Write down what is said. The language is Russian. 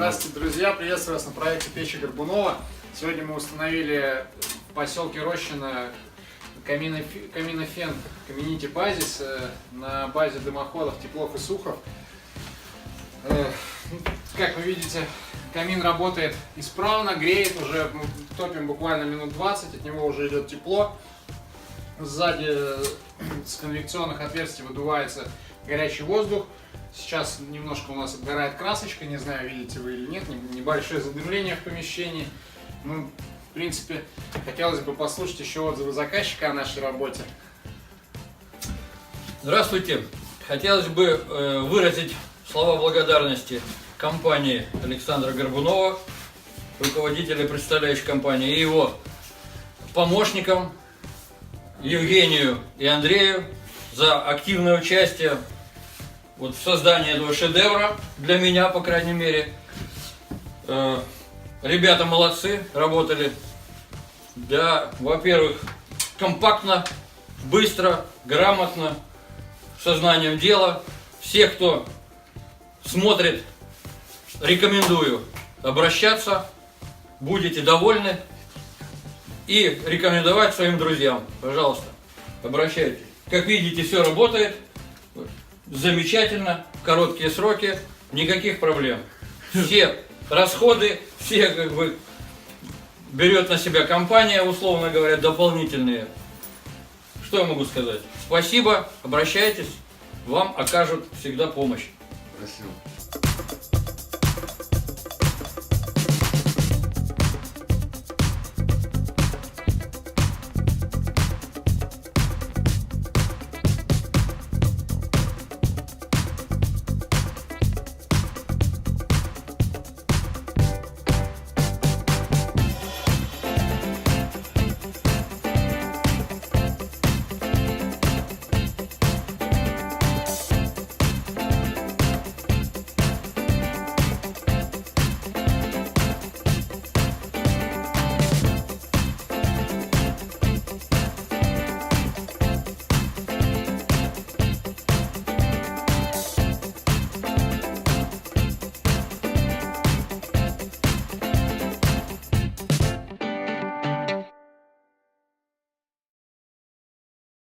Здравствуйте, друзья! Приветствую вас на проекте Печи Горбунова. Сегодня мы установили в поселке Рощино каминофен Community Базис на базе дымоходов Теплов и Сухов. Как вы видите, камин работает исправно, греет, уже топим буквально минут 20, от него уже идет тепло. Сзади с конвекционных отверстий выдувается горячий воздух. Сейчас немножко у нас отгорает красочка, не знаю, видите вы или нет, небольшое задымление в помещении. Ну, в принципе, хотелось бы послушать еще отзывы заказчика о нашей работе. Здравствуйте! Хотелось бы выразить слова благодарности компании Александра Горбунова, руководителя представляющей компании, и его помощникам Евгению и Андрею за активное участие в создании этого шедевра, для меня, по крайней мере. Ребята молодцы, работали, да, во-первых, компактно, быстро, грамотно, сознанием дела. Всех, кто смотрит, рекомендую обращаться, будете довольны, и рекомендовать своим друзьям. Пожалуйста, обращайтесь. Как видите, все работает замечательно, в короткие сроки, никаких проблем. Все расходы, все берет на себя компания, условно говоря, дополнительные. Что я могу сказать? Спасибо, обращайтесь, вам окажут всегда помощь. Спасибо.